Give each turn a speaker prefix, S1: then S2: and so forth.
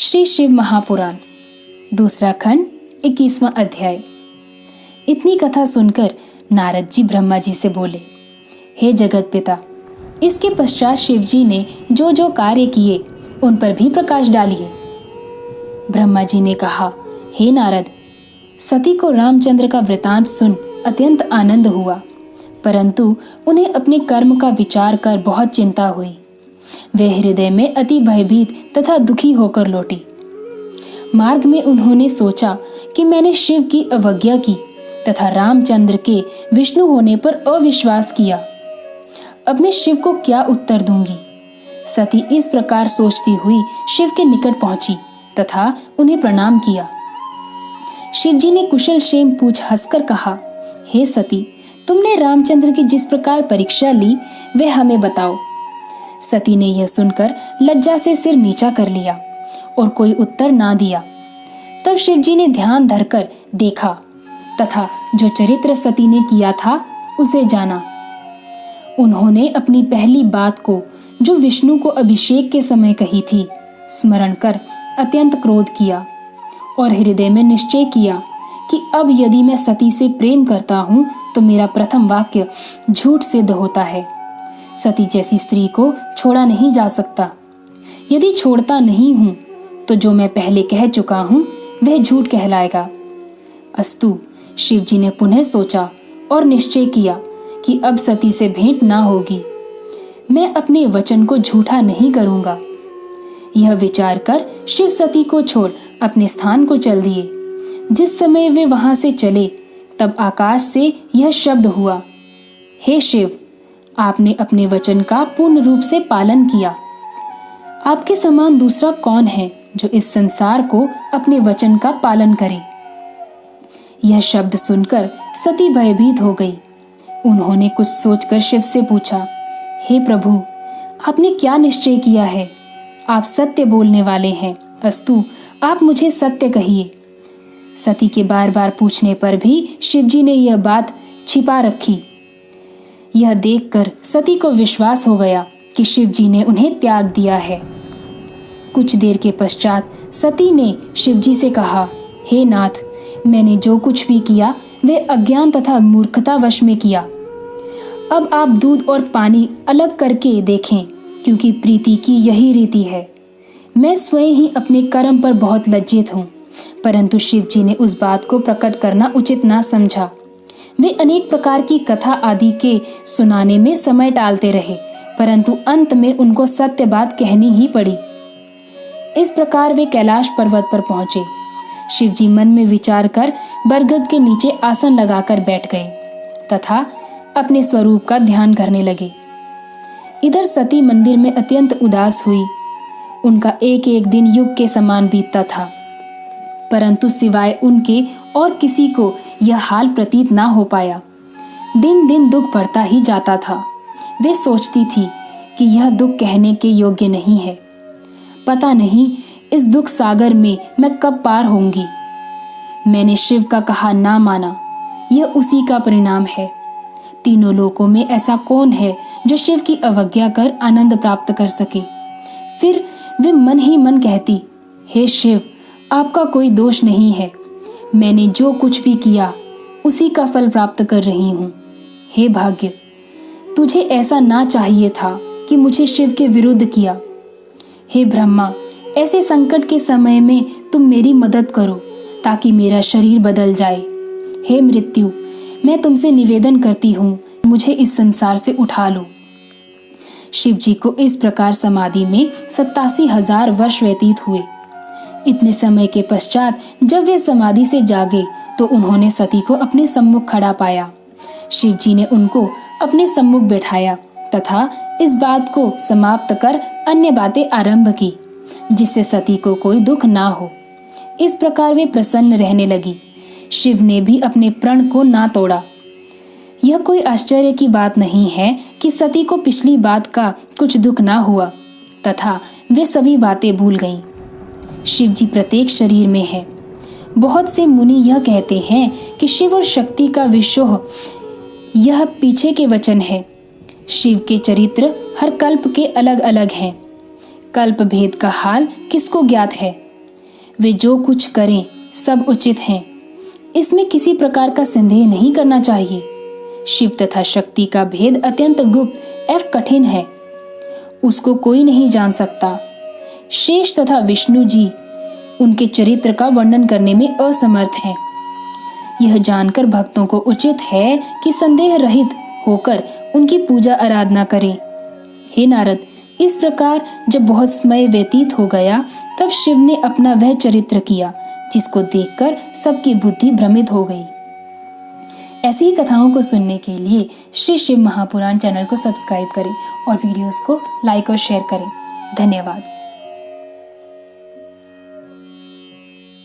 S1: श्री शिव महापुराण दूसरा खंड 21वां अध्याय। इतनी कथा सुनकर नारद जी ब्रह्मा जी से बोले, हे जगत पिता, इसके पश्चात शिव जी ने जो जो कार्य किए उन पर भी प्रकाश डालिए। ब्रह्मा जी ने कहा, हे नारद, सती को रामचंद्र का वृतांत सुन अत्यंत आनंद हुआ, परंतु उन्हें अपने कर्म का विचार कर बहुत चिंता हुई। वे हृदय में अति भयभीत तथा दुखी होकर लौटी। मार्ग में उन्होंने सोचा कि मैंने शिव की अवज्ञा की तथा रामचंद्र के विष्णु होने पर अविश्वास किया। अब मैं शिव को क्या उत्तर दूंगी। सती इस प्रकार सोचती हुई शिव के निकट पहुंची तथा उन्हें प्रणाम किया। शिव जी ने कुशल क्षेम पूछ हंसकर कहा, हे सती, तुमने रामचंद्र की जिस प्रकार परीक्षा ली वह हमें बताओ। सती ने यह सुनकर लज्जा से सिर नीचा कर लिया और कोई उत्तर ना दिया। तब शिव जी ने ध्यान धरकर देखा तथा जो चरित्र सती ने किया था उसे जाना। उन्होंने अपनी पहली बात को, जो विष्णु को अभिषेक के समय कही थी, स्मरण कर अत्यंत क्रोध किया और हृदय में निश्चय किया कि अब यदि मैं सती से प्रेम करता हूं तो मेरा प्रथम वाक्य झूठ सिद्ध होता है। सती जैसी स्त्री को छोड़ा नहीं जा सकता। यदि छोड़ता नहीं हूं तो जो मैं पहले कह चुका हूं वह झूठ कहलाएगा। अस्तु, शिव जी ने पुनः सोचा और निश्चय किया कि अब सती से भेंट ना होगी। मैं अपने वचन को झूठा नहीं करूंगा। यह विचार कर शिव सती को छोड़ अपने स्थान को चल दिए। जिस समय वे वहां से चले तब आकाश से यह शब्द हुआ, हे शिव, आपने अपने वचन का पूर्ण रूप से पालन किया। आपके समान दूसरा कौन है जो इस संसार को अपने वचन का पालन करे। यह शब्द सुनकर सती भयभीत हो गई। उन्होंने कुछ सोचकर शिव से पूछा, हे प्रभु, आपने क्या निश्चय किया है। आप सत्य बोलने वाले हैं, अस्तु आप मुझे सत्य कहिए। सती के बार बार पूछने पर भी शिव जी ने यह बात छिपा रखी। यह देखकर सती को विश्वास हो गया कि शिव जी ने उन्हें त्याग दिया है। कुछ देर के पश्चात सती ने शिव जी से कहा, हे नाथ, मैंने जो कुछ भी किया वह अज्ञान तथा मूर्खता वश में किया। अब आप दूध और पानी अलग करके देखें, क्योंकि प्रीति की यही रीति है। मैं स्वयं ही अपने कर्म पर बहुत लज्जित हूँ, परंतु शिव जी ने उस बात को प्रकट करना उचित ना समझा। वे अनेक प्रकार की कथा आदि के सुनाने में समय टालते रहे, परंतु अंत में उनको सत्य बात कहनी ही पड़ी। इस प्रकार वे कैलाश पर्वत पर पहुंचे। शिव जी मन में विचार कर बरगद के नीचे आसन लगाकर बैठ गए तथा अपने स्वरूप का ध्यान करने लगे। इधर सती मंदिर में अत्यंत उदास हुई। उनका एक एक दिन युग के समान बीतता था, परंतु सिवाय उनके और किसी को यह हाल प्रतीत ना हो पाया। दिन दिन दुख बढ़ता ही जाता था। वे सोचती थी कि यह दुख कहने के योग्य नहीं है। पता नहीं इस दुख सागर में मैं कब पार होंगी। मैंने शिव का कहा ना माना, यह उसी का परिणाम है। तीनों लोकों में ऐसा कौन है जो शिव की अवज्ञा कर आनंद प्राप्त कर सके। फिर वे मन ही मन कहती, हे शिव, आपका कोई दोष नहीं है। मैंने जो कुछ भी किया उसी का फल प्राप्त कर रही हूँ। हे भाग्य, तुझे ऐसा ना चाहिए था कि मुझे शिव के विरुद्ध किया। हे ब्रह्मा, ऐसे संकट के समय में तुम मेरी मदद करो ताकि मेरा शरीर बदल जाए। हे मृत्यु, मैं तुमसे निवेदन करती हूँ, मुझे इस संसार से उठा लो। शिव जी को इस प्रकार समाधि में 87,000 वर्ष व्यतीत हुए। इतने समय के पश्चात जब वे समाधि से जागे तो उन्होंने सती को अपने सम्मुख खड़ा पाया। शिव जी ने उनको अपने सम्मुख बैठाया तथा इस बात को समाप्त कर अन्य बातें आरंभ की, जिससे सती को कोई दुख ना हो। इस प्रकार वे प्रसन्न रहने लगी। शिव ने भी अपने प्रण को ना तोड़ा। यह कोई आश्चर्य की बात नहीं है कि सती को पिछली बात का कुछ दुख ना हुआ तथा वे सभी बातें भूल गईं। शिव जी प्रत्येक शरीर में है। बहुत से मुनि यह कहते हैं कि शिव और शक्ति का विशोह यह पीछे के वचन है। शिव के चरित्र हर कल्प के अलग अलग हैं। कल्प भेद का हाल किसको ज्ञात है, वे जो कुछ करें सब उचित हैं। इसमें किसी प्रकार का संदेह नहीं करना चाहिए। शिव तथा शक्ति का भेद अत्यंत गुप्त एवं कठिन है, उसको कोई नहीं जान सकता। शेष तथा विष्णु जी उनके चरित्र का वर्णन करने में असमर्थ हैं। यह जानकर भक्तों को उचित है कि संदेह रहित होकर उनकी पूजा आराधना करें। हे नारद, इस प्रकार जब बहुत समय व्यतीत हो गया तब शिव ने अपना वह चरित्र किया जिसको देखकर सबकी बुद्धि भ्रमित हो गई। ऐसी ही कथाओं को सुनने के लिए श्री शिव महापुराण चैनल को सब्सक्राइब करें और वीडियोस को लाइक और शेयर करें। धन्यवाद।